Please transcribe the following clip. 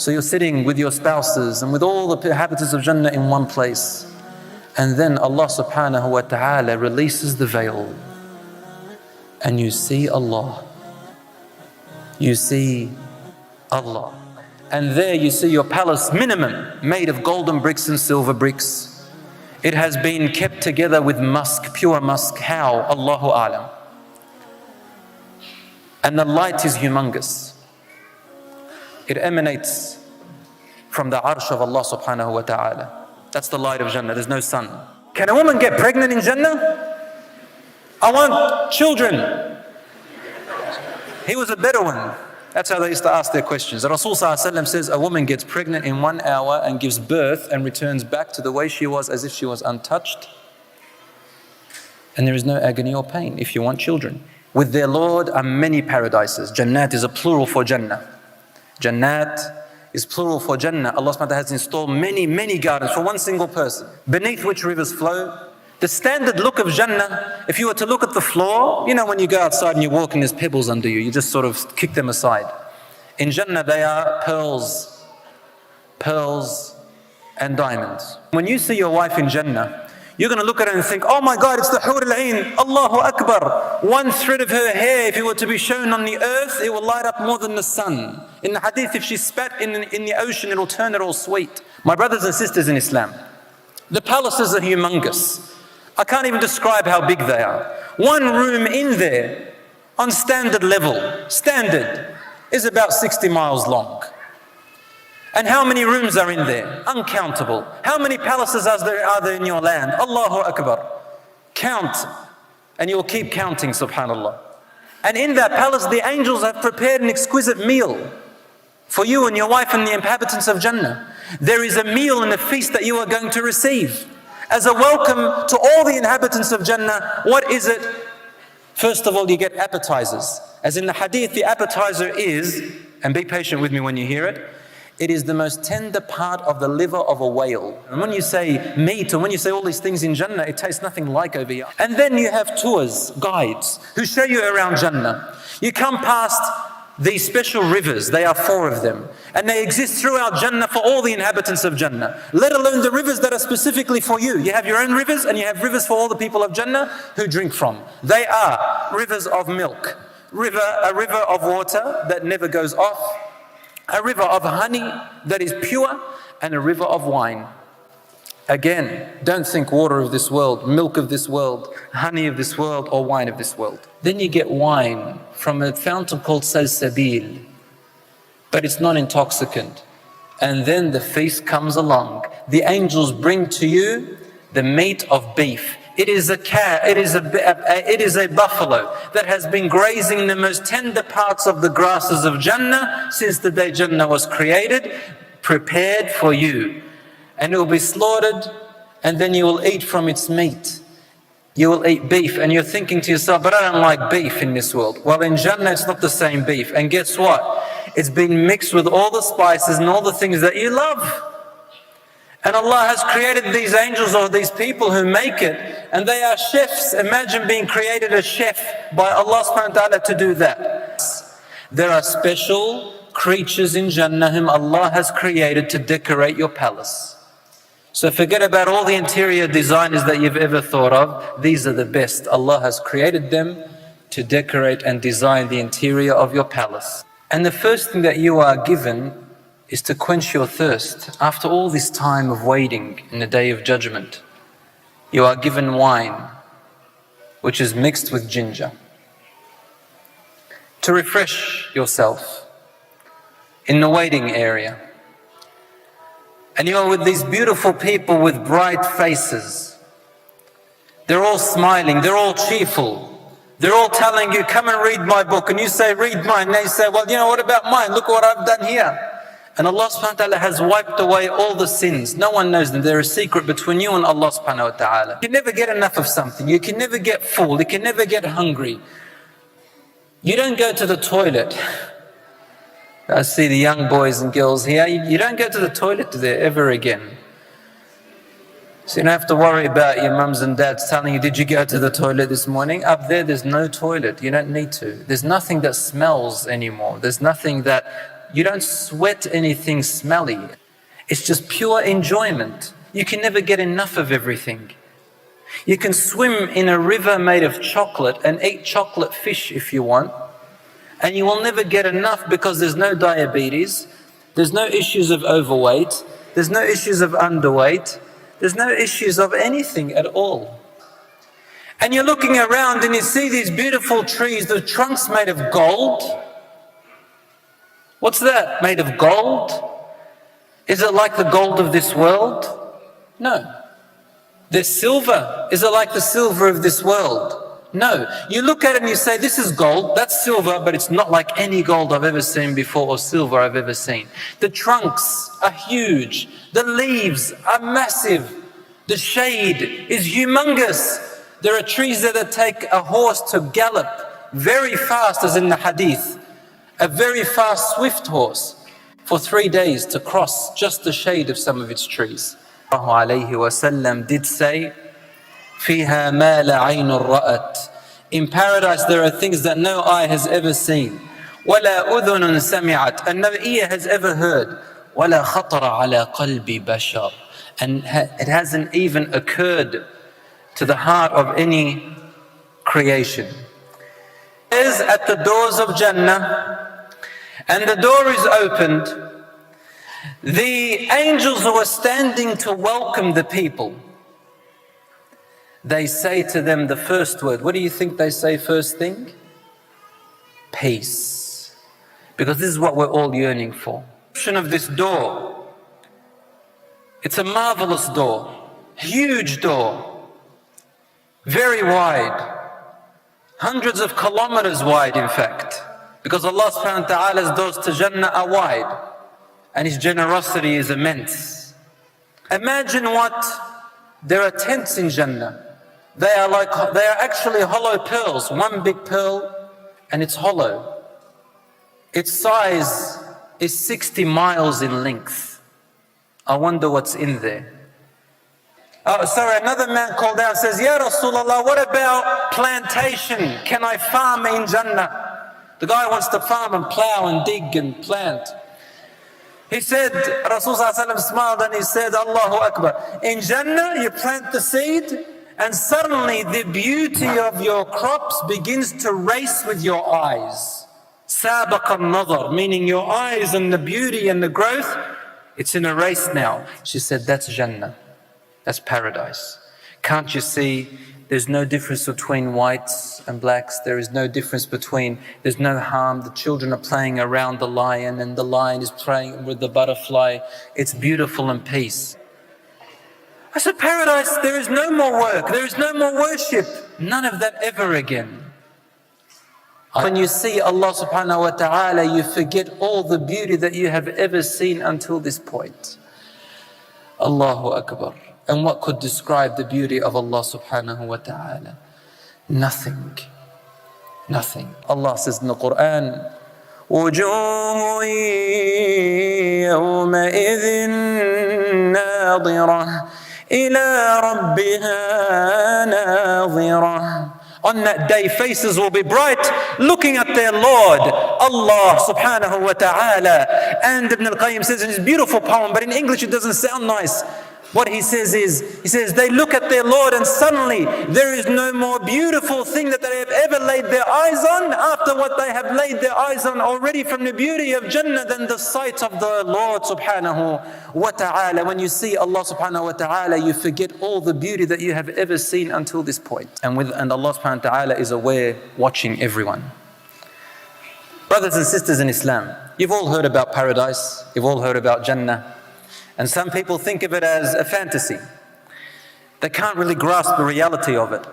So you're sitting with your spouses and with all the inhabitants of Jannah in one place. And then Allah subhanahu wa ta'ala releases the veil. And you see Allah. You see Allah. And there you see your palace minimum made of golden bricks and silver bricks. It has been kept together with musk, pure musk. How? Allahu A'lam. And the light is humongous. It emanates from the arsh of Allah subhanahu wa ta'ala. That's the light of Jannah, there's no sun. Can a woman get pregnant in Jannah? I want children. He was a Bedouin. That's how they used to ask their questions. The Rasul says a woman gets pregnant in 1 hour and gives birth and returns back to the way she was as if she was untouched. And there is no agony or pain if you want children. With their Lord are many paradises. Jannat is a plural for Jannah. Jannat is plural for Jannah. Allah subhanahu wa ta'ala has installed many, many gardens for one single person, beneath which rivers flow. The standard look of Jannah, if you were to look at the floor, you know when you go outside and you walk and there's pebbles under you, you just sort of kick them aside. In Jannah they are pearls and diamonds. When you see your wife in Jannah, you're going to look at her and think, oh my God, it's the Hur al-Ain, Allahu Akbar. One thread of her hair, if it were to be shown on the earth, it will light up more than the sun. In the hadith, if she spat in the ocean, it will turn it all sweet. My brothers and sisters in Islam, the palaces are humongous. I can't even describe how big they are. One room in there, on standard level, standard, is about 60 miles long. And how many rooms are in there? Uncountable. How many palaces are there in your land? Allahu Akbar. Count, and you'll keep counting, subhanallah. And in that palace, the angels have prepared an exquisite meal for you and your wife and the inhabitants of Jannah. There is a meal and a feast that you are going to receive. As a welcome to all the inhabitants of Jannah, what is it? First of all, you get appetizers. As in the hadith, the appetizer is, and be patient with me when you hear it, it is the most tender part of the liver of a whale. And when you say meat, or when you say all these things in Jannah, it tastes nothing like over here. And then you have tours, guides, who show you around Jannah. You come past these special rivers, they are 4 of them. And they exist throughout Jannah for all the inhabitants of Jannah. Let alone the rivers that are specifically for you. You have your own rivers, and you have rivers for all the people of Jannah who drink from. They are rivers of milk, a river of water that never goes off, a river of honey that is pure, and a river of wine. Again, don't think water of this world, milk of this world, honey of this world, or wine of this world. Then you get wine from a fountain called Salsabil, but it's not intoxicant. And then the feast comes along. The angels bring to you the meat of beef. It is a buffalo that has been grazing in the most tender parts of the grasses of Jannah since the day Jannah was created, prepared for you. And it will be slaughtered, and then you will eat from its meat. You will eat beef, and you're thinking to yourself, but I don't like beef in this world. Well, in Jannah it's not the same beef. And guess what? It's been mixed with all the spices and all the things that you love. And Allah has created these angels or these people who make it, and they are chefs. Imagine being created a chef by Allah subhanahu wa ta'ala to do that. There are special creatures in Jannah whom Allah has created to decorate your palace. So forget about all the interior designers that you've ever thought of. These are the best. Allah has created them to decorate and design the interior of your palace. And the first thing that you are given is to quench your thirst. After all this time of waiting in the day of judgment, you are given wine, which is mixed with ginger, to refresh yourself in the waiting area. And you are with these beautiful people with bright faces. They're all smiling, they're all cheerful. They're all telling you, come and read my book. And you say, read mine. And they say, well, you know, what about mine? Look what I've done here. And Allah subhanahu wa ta'ala has wiped away all the sins. No one knows them. They're a secret between you and Allah subhanahu wa ta'ala. You can never get enough of something. You can never get full. You can never get hungry. You don't go to the toilet. I see the young boys and girls here. You don't go to the toilet there ever again. So you don't have to worry about your mums and dads telling you, did you go to the toilet this morning? Up there, there's no toilet. You don't need to. There's nothing that smells anymore. There's nothing that You don't sweat anything smelly. It's just pure enjoyment. You can never get enough of everything. You can swim in a river made of chocolate and eat chocolate fish if you want, and you will never get enough because there's no diabetes, there's no issues of overweight, there's no issues of underweight, there's no issues of anything at all. And you're looking around and you see these beautiful trees, the trunks made of gold. What's that? Made of gold? Is it like the gold of this world? No. They're silver. Is it like the silver of this world? No. You look at it and you say, this is gold, that's silver, but it's not like any gold I've ever seen before or silver I've ever seen. The trunks are huge. The leaves are massive. The shade is humongous. There are trees that take a horse to gallop very fast, as in the hadith. A very fast, swift horse for 3 days to cross just the shade of some of its trees. Alayhi wasallam did say, فِيهَا مَا لَا عَيْنٌ رَأَتْ. In paradise there are things that no eye has ever seen. وَلَا أُذُنٌ سَمِعَتْ. And no ear has ever heard. وَلَا خَطَرَ عَلَى قَلْبِ بَشَرٍ. And it hasn't even occurred to the heart of any creation. It is at the doors of Jannah, and the door is opened. The angels who are standing to welcome the people, they say to them the first word. What do you think they say first thing? Peace. Because this is what we're all yearning for. The description of this door, it's a marvelous door, huge door, very wide, hundreds of kilometers wide in fact, because Allah subhanahu wa ta'ala's doors to Jannah are wide and His generosity is immense. Imagine there are tents in Jannah. They are actually hollow pearls, one big pearl and it's hollow. Its size is 60 miles in length. I wonder what's in there. Another man called out and says, Ya Rasulullah, what about plantation? Can I farm in Jannah? The guy wants to farm and plow and dig and plant. He said, Rasulullah smiled and he said, Allahu Akbar. In Jannah, you plant the seed and suddenly the beauty of your crops begins to race with your eyes. Sabaqa al-nadar, meaning your eyes and the beauty and the growth, it's in a race now. She said, that's Jannah. That's paradise. Can't you see there's no difference between whites and blacks? There's no harm. The children are playing around the lion and the lion is playing with the butterfly. It's beautiful and peace. I said, paradise, there is no more work. There is no more worship. None of that ever again. When you see Allah subhanahu wa ta'ala, you forget all the beauty that you have ever seen until this point. Allahu Akbar. And what could describe the beauty of Allah subhanahu wa ta'ala? Nothing. Nothing. Allah says in the Quran, وَجُوهٌ يَوْمَئِذٍ نَاظِرَةٌ إِلَىٰ رَبِّهَا نَاظِرَةٌ. On that day, faces will be bright, looking at their Lord, Allah subhanahu wa ta'ala. And Ibn al-Qayyim says in his beautiful poem, but in English it doesn't sound nice. What he says is, they look at their Lord and suddenly there is no more beautiful thing that they have ever laid their eyes on after what they have laid their eyes on already from the beauty of Jannah than the sight of the Lord subhanahu wa ta'ala. When you see Allah subhanahu wa ta'ala, you forget all the beauty that you have ever seen until this point. And Allah subhanahu wa ta'ala is aware, watching everyone. Brothers and sisters in Islam, you've all heard about paradise, you've all heard about Jannah. And some people think of it as a fantasy. They can't really grasp the reality of it.